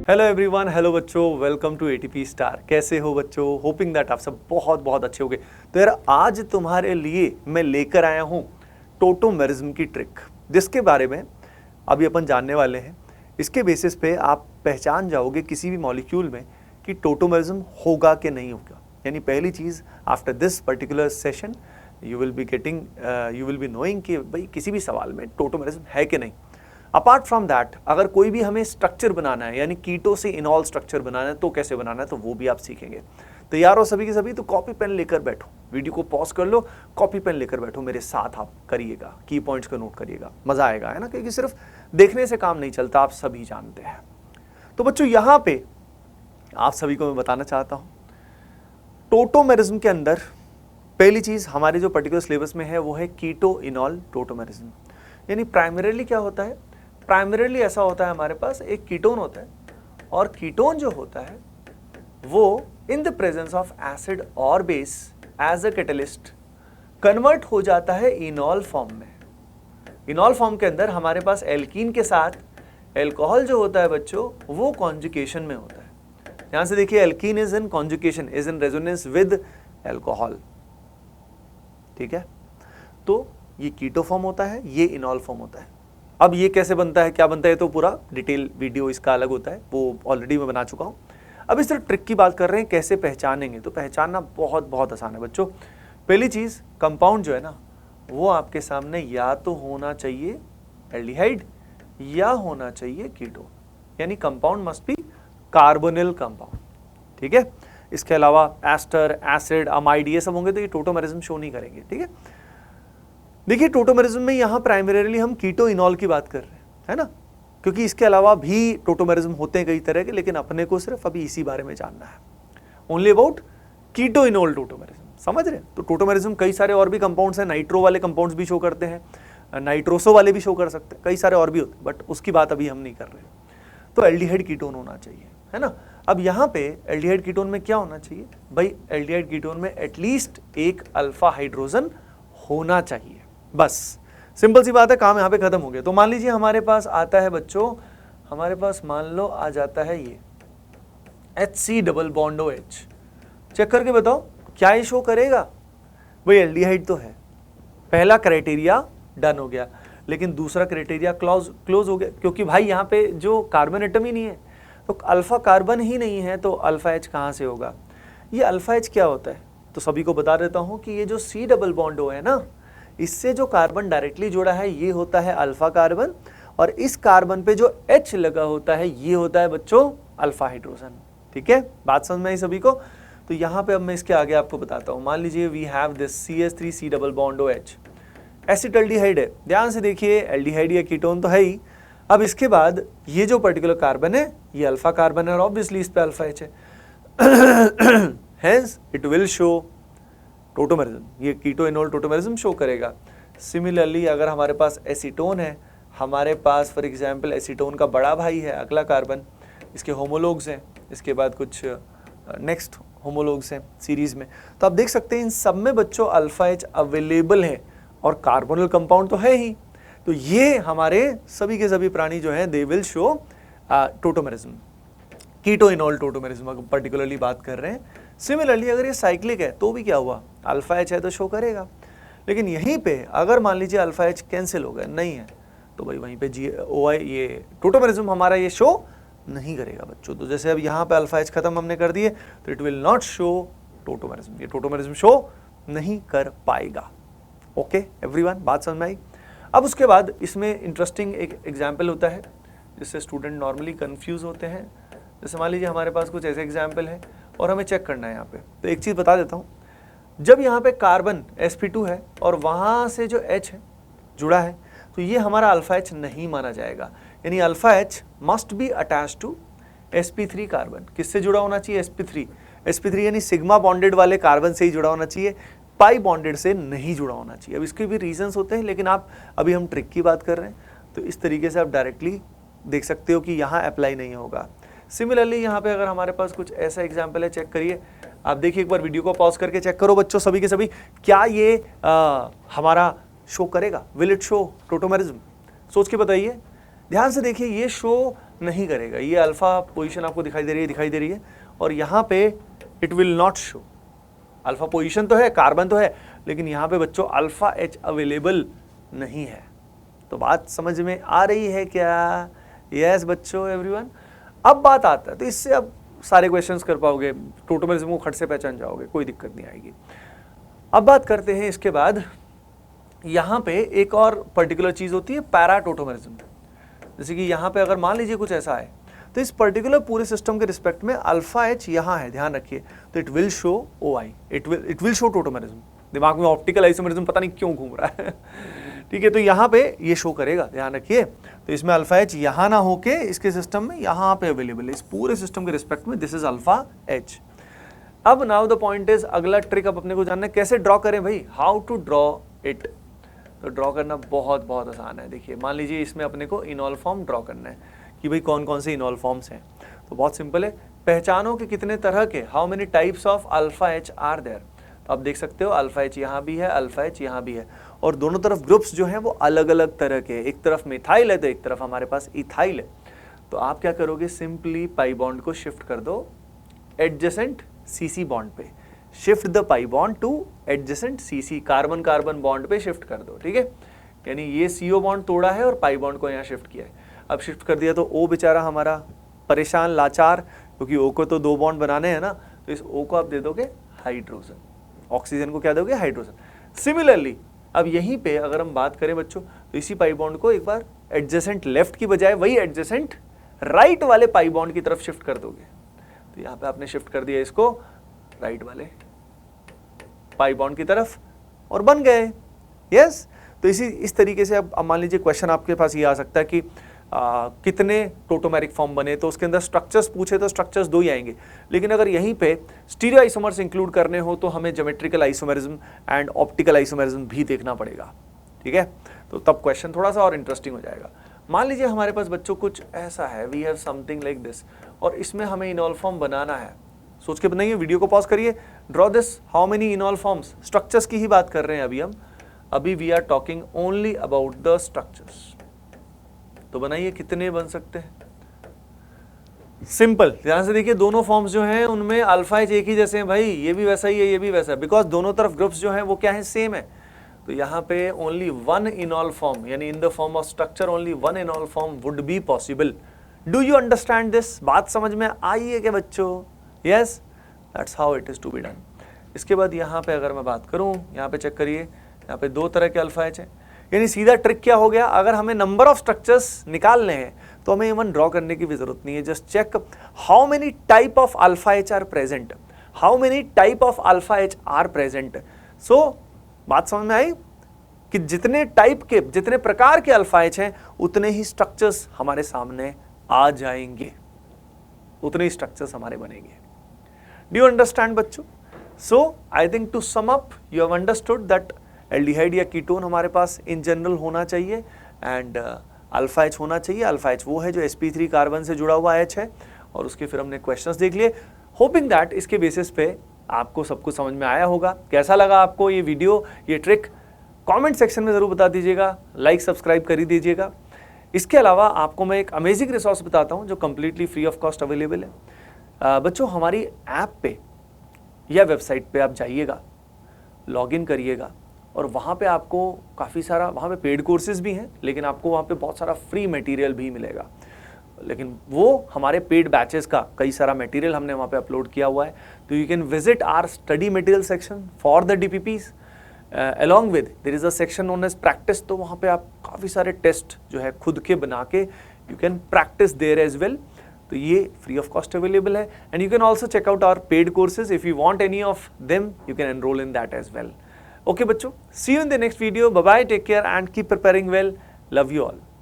Hello everyone, hello बच्चों, welcome to ATP star. कैसे हो बच्चों? होपिंग दैट आप सब बहुत बहुत अच्छे होंगे। तो यार आज तुम्हारे लिए मैं लेकर आया हूँ टोटोमेरिज्म की ट्रिक, जिसके बारे में अभी अपन जानने वाले हैं। इसके बेसिस पे आप पहचान जाओगे किसी भी मॉलिक्यूल में कि टोटोमेरिज्म होगा कि नहीं होगा। यानी पहली चीज़, after this particular session you will be knowing कि भाई किसी भी सवाल में टोटोमेरिज्म है कि नहीं। अपार्ट फ्रॉम दैट, अगर कोई भी हमें स्ट्रक्चर बनाना है, यानी कीटो से इनॉल स्ट्रक्चर बनाना है, तो कैसे बनाना है तो वो भी आप सीखेंगे। तैयार हो सभी के सभी? तो कॉपी पेन लेकर बैठो, वीडियो को पॉज कर लो, कॉपी पेन लेकर बैठो, मेरे साथ आप करिएगा, की पॉइंट्स को नोट करिएगा। मजा आएगा, है ना, क्योंकि सिर्फ देखने से काम नहीं चलता, आप सभी जानते हैं। तो बच्चों यहाँ पे आप सभी को मैं बताना चाहता हूँ, टोटोमेरिज्म के अंदर पहली चीज हमारे जो पर्टिकुलर सिलेबस में है वो है कीटो इनॉल टोटोमेरिज्म। यानी प्राइमरीली क्या होता है? प्राइमरीली ऐसा होता है, हमारे पास एक कीटोन होता है, और कीटोन जो होता है वो in the presence of acid और base as a catalyst convert हो जाता है इनॉल फॉर्म में। इनॉल फॉर्म के अंदर हमारे पास एल्कीन के साथ एल्कोहल जो होता है बच्चों, वो कॉन्जुगेशन में होता है। यहां से देखिए, alkene is in conjugation, is in resonance with alcohol. ठीक है, तो ये कीटो फॉर्म होता है, ये इनॉल फॉर्म होता है। अब ये कैसे बनता है, क्या बनता है, तो पूरा डिटेल वीडियो इसका अलग होता है, वो ऑलरेडी मैं बना चुका हूँ। अब इस तरह ट्रिक की बात कर रहे हैं, कैसे पहचानेंगे। तो पहचानना बहुत बहुत आसान है बच्चों। पहली चीज़, कंपाउंड जो है ना, वो आपके सामने या तो होना चाहिए एल्डिहाइड या होना चाहिए कीटो, यानी compound must be carbonyl compound. ठीक है, इसके अलावा एस्टर, एसिड, अमाइड ये सब होंगे तो ये टोटोमेरिज्म शो नहीं करेंगे। ठीक है, देखिए टोटोमेरिज्म में यहाँ प्राइमरीली हम कीटो इनॉल की बात कर रहे हैं, है ना, क्योंकि इसके अलावा भी टोटोमेरिज्म होते हैं कई तरह के, लेकिन अपने को सिर्फ अभी इसी बारे में जानना है, only about keto enol tautomerism. समझ रहे हैं? तो टोटोमेरिज्म कई सारे और भी कंपाउंड्स हैं, नाइट्रो वाले कंपाउंड्स भी शो करते हैं, नाइट्रोसो वाले भी शो कर सकते हैं, कई सारे और भी होते हैं, बट उसकी बात अभी हम नहीं कर रहे। तो एल्डिहाइड कीटोन होना चाहिए, है ना। अब यहाँ पे एल्डिहाइड कीटोन में क्या होना चाहिए भाई? एल्डिहाइड कीटोन में एटलीस्ट एक अल्फा हाइड्रोजन होना चाहिए, बस सिंपल सी बात है, काम यहाँ पे खत्म हो गया। तो मान लीजिए हमारे पास आता है बच्चों, हमारे पास मान लो आ जाता है ये HC double bond OH। Check करके बताओ क्या ये शो करेगा? भाई एल्डिहाइड तो है, पहला क्राइटेरिया डन हो गया, लेकिन दूसरा क्राइटेरिया क्लोज हो गया, क्योंकि भाई यहाँ पे जो कार्बन एटम ही नहीं है, तो अल्फा कार्बन ही नहीं है, तो अल्फा H कहाँ से होगा? ये अल्फा H क्या होता है? तो सभी को बता देता हूँ कि ये जो C डबल बॉन्ड O है ना, इससे जो कार्बन डायरेक्टली जुड़ा है ये होता है अल्फा कार्बन, और इस कार्बन पे जो H लगा होता है ये होता है बच्चों अल्फा हाइड्रोजन। ठीक है, बात समझ में आई सभी को? तो यहाँ पे अब मैं इसके आगे आपको बताता हूँ। मान लीजिए we have this CH3C double bond OH, acetaldehyde है। ध्यान से देखिए, एल्डिहाइड या कीटोन तो है ही। अब इसके बाद ये जो पर्टिकुलर कार्बन है ये अल्फा कार्बन है, और ऑब्वियसली इस पे अल्फा H है, hence it will show tautomerism, ये कीटो इनॉल टोटोमेरिज्म शो करेगा। सिमिलरली अगर हमारे पास एसीटोन है, हमारे पास फॉर एग्जांपल एसीटोन का बड़ा भाई है अगला कार्बन, इसके होमोलोग्स हैं, इसके बाद कुछ नेक्स्ट होमोलोग्स हैं सीरीज में, तो आप देख सकते हैं इन सब में बच्चों अल्फा H अवेलेबल है, और कार्बोनिल कंपाउंड तो है ही। तो ये हमारे सभी के सभी प्राणी जो हैं they will show tautomerism, keto enol tautomerism particularly बात कर रहे हैं। सिमिलरली अगर ये साइक्लिक है तो भी क्या हुआ, अल्फा H है तो शो करेगा। लेकिन यहीं पे अगर मान लीजिए अल्फा H कैंसिल हो गया, नहीं है, तो भाई वहीं पे OI ये टोटोमेरिज्म हमारा ये शो नहीं करेगा बच्चों। तो जैसे अब यहाँ पे अल्फा H खत्म हमने कर दिए, तो it will not show tautomerism, ये टोटोमेरिज्म शो नहीं कर पाएगा। ओके एवरीवन, बात समझ में आई? अब उसके बाद इसमें इंटरेस्टिंग एक एग्जाम्पल होता है जिससे स्टूडेंट नॉर्मली कन्फ्यूज होते हैं। जैसे मान लीजिए हमारे पास कुछ ऐसे एग्जाम्पल है और हमें चेक करना है यहाँ पे, तो एक चीज़ बता देता हूँ, जब यहाँ पे कार्बन sp2 है और वहाँ से जो H है जुड़ा है, तो ये हमारा अल्फा H नहीं माना जाएगा। यानी alpha H must be attach to sp3 carbon. किससे जुड़ा होना चाहिए? sp3 यानी सिग्मा बॉन्डेड वाले कार्बन से ही जुड़ा होना चाहिए, पाई बॉन्डेड से नहीं जुड़ा होना चाहिए। अब इसके भी रीजंस होते हैं, लेकिन आप अभी हम ट्रिक की बात कर रहे हैं, तो इस तरीके से आप डायरेक्टली देख सकते हो कि यहाँ अप्लाई नहीं होगा। सिमिलरली यहाँ पे अगर हमारे पास कुछ ऐसा एग्जाम्पल है, चेक करिए, आप देखिए, एक बार वीडियो को पॉज करके चेक करो बच्चों सभी के सभी, क्या ये हमारा शो करेगा? Will it show tautomerism? सोच के बताइए। ध्यान से देखिए, ये शो नहीं करेगा, ये अल्फा पोजीशन आपको दिखाई दे रही है और यहाँ पे it will not show. Alpha position तो है, कार्बन तो है, लेकिन यहाँ पे बच्चों अल्फा H अवेलेबल नहीं है। तो बात समझ में आ रही है क्या? यस बच्चों, एवरीवन। अब बात आता है, तो इससे अब सारे क्वेश्चंस कर पाओगे, टोटोमेरिज्म को खट से पहचान जाओगे, कोई दिक्कत नहीं आएगी। अब बात करते हैं इसके बाद, यहाँ पे एक और पर्टिकुलर चीज होती है पैरा टोटोमेरिज्म। जैसे कि यहाँ पे अगर मान लीजिए कुछ ऐसा है, तो इस पर्टिकुलर पूरे सिस्टम के रिस्पेक्ट में अल्फा H यहाँ है, ध्यान रखिए, तो it will show OI, it will show tautomerism. दिमाग में ऑप्टिकल आइसोमेरिज्म पता नहीं क्यों घूम रहा है ठीक है, तो यहाँ पे ये शो करेगा, ध्यान रखिए। तो इसमें अल्फा H यहाँ ना होके इसके सिस्टम में यहाँ पे अवेलेबल है, इस पूरे सिस्टम के रिस्पेक्ट में दिस इज अल्फा H। अब नाउ द पॉइंट इज, अगला ट्रिक अब अपने को जानना है कैसे ड्रॉ करें भाई, हाउ टू ड्रॉ इट। तो ड्रॉ करना बहुत बहुत आसान है। देखिए मान लीजिए इसमें अपने को इनॉल फॉर्म ड्रॉ करना है कि भाई कौन कौन से इनॉल फॉर्म्स हैं। तो बहुत सिंपल है, पहचानो कि कितने तरह के, how many types of alpha H are there. तो आप देख सकते हो अल्फा H यहाँ भी है, अल्फा H यहाँ भी है, और दोनों तरफ ग्रुप्स जो हैं वो अलग अलग तरह के, एक तरफ मिथाइल है तो एक तरफ हमारे पास इथाइल है। तो आप क्या करोगे, सिंपली पाई बॉन्ड को शिफ्ट कर दो एडजेसेंट CC बॉन्ड पे, shift the pi bond two adjacent CC, carbon carbon bond पे शिफ्ट कर दो, ठीक है। यानी ये CO बॉन्ड तोड़ा है और पाई बॉन्ड को यहाँ शिफ्ट किया है। अब शिफ्ट कर दिया तो O बेचारा हमारा परेशान लाचार, क्योंकि O को तो 2 बॉन्ड बनाने हैं ना, तो इस O को आप दे दोगे हाइड्रोजन, ऑक्सीजन को क्या दोगे, हाइड्रोजन। सिमिलरली अब यहीं पे अगर हम बात करें बच्चों, तो इसी पाई बॉन्ड को एक बार एडजेसेंट लेफ्ट की बजाय वही एडजेसेंट राइट वाले पाई बॉन्ड की तरफ शिफ्ट कर दोगे। तो यहाँ पे आपने शिफ्ट कर दिया इसको राइट वाले पाई बॉन्ड की तरफ और बन गए। यस, तो इस तरीके से अब मान लीजिए क्वेश्चन आपके पास ये आ सकता है कि कितने टोटोमेरिक फॉर्म बने, तो उसके अंदर स्ट्रक्चर्स पूछे तो स्ट्रक्चर्स 2 ही आएंगे, लेकिन अगर यहीं पे स्टीरियो आइसोमर्स इंक्लूड करने हो तो हमें geometrical isomerism and optical isomerism भी देखना पड़ेगा, ठीक है। तो तब क्वेश्चन थोड़ा सा और इंटरेस्टिंग हो जाएगा। मान लीजिए हमारे पास बच्चों कुछ ऐसा है, we have something like this, और इसमें हमें इनॉल फॉर्म बनाना है। सोच के बनाइए, वीडियो को पॉज करिए, draw this, how many enol forms, structures की ही बात कर रहे हैं अभी हम, अभी we are talking only about the structures. तो बनाइए कितने बन सकते हैं, सिंपल, ध्यान से देखिए, दोनों फॉर्म्स जो हैं उनमें अल्फा H एक ही जैसे हैं भाई, ये भी वैसा ही है, ये भी वैसा है, बिकॉज दोनों तरफ ग्रुप्स जो हैं वो क्या है, सेम है। तो यहाँ पे ओनली 1 इनॉल फॉर्म, यानी in the form of structure only 1 enol form would be possible. Do you understand this? बात समझ में आई है क्या बच्चों? Yes, that's how it is to be done. इसके बाद यहाँ पे अगर मैं बात करूँ, यहाँ पे चेक करिए, यहाँ पे 2 तरह के अल्फा H है, यानी सीधा ट्रिक क्या हो गया, अगर हमें नंबर ऑफ स्ट्रक्चर्स निकालने हैं तो हमें इवन ड्रॉ करने की भी जरूरत नहीं है। Just check how many type of alpha H are present, how many type of alpha H are present. So बात समझ में आई कि जितने टाइप के, जितने प्रकार के अल्फा H हैं उतने ही स्ट्रक्चर्स हमारे सामने आ जाएंगे, उतने ही स्ट्रक्चर्स हमारे बनेंगे। डू यू अंडरस्टैंड बच्चों? So I think to sum up you have understood that aldehyde या कीटोन हमारे पास इन जनरल होना चाहिए एंड अल्फा H होना चाहिए। अल्फा H वो है जो sp3 कार्बन से जुड़ा हुआ H है, और उसके फिर हमने क्वेश्चंस देख लिए। होपिंग दैट इसके बेसिस पे आपको सब कुछ समझ में आया होगा। कैसा लगा आपको ये वीडियो, ये ट्रिक, कमेंट सेक्शन में ज़रूर बता दीजिएगा, लाइक सब्सक्राइब कर ही दीजिएगा। इसके अलावा आपको मैं एक अमेजिंग रिसोर्स बताता हूँ जो completely free of cost available है। बच्चों हमारी ऐप पे या वेबसाइट पे आप जाइएगा, लॉगिन करिएगा, और वहाँ पे आपको काफ़ी सारा, वहाँ पे पेड कोर्सेज भी हैं, लेकिन आपको वहाँ पे बहुत सारा फ्री मटेरियल भी मिलेगा। लेकिन वो हमारे पेड बैचेस का कई सारा मटेरियल हमने वहाँ पे अपलोड किया हुआ है। तो you can visit our study material section for the DPPs, along with there is a section known as practice. तो वहाँ पे आप काफ़ी सारे टेस्ट जो है खुद के बना के you can practice there as well. तो ये फ्री ऑफ कॉस्ट अवेलेबल है, and you can also check out our paid courses. If you want any of them you can enrol in that as well. Okay बच्चों, see you in the next video. Bye bye, take care and keep preparing well. Love you all.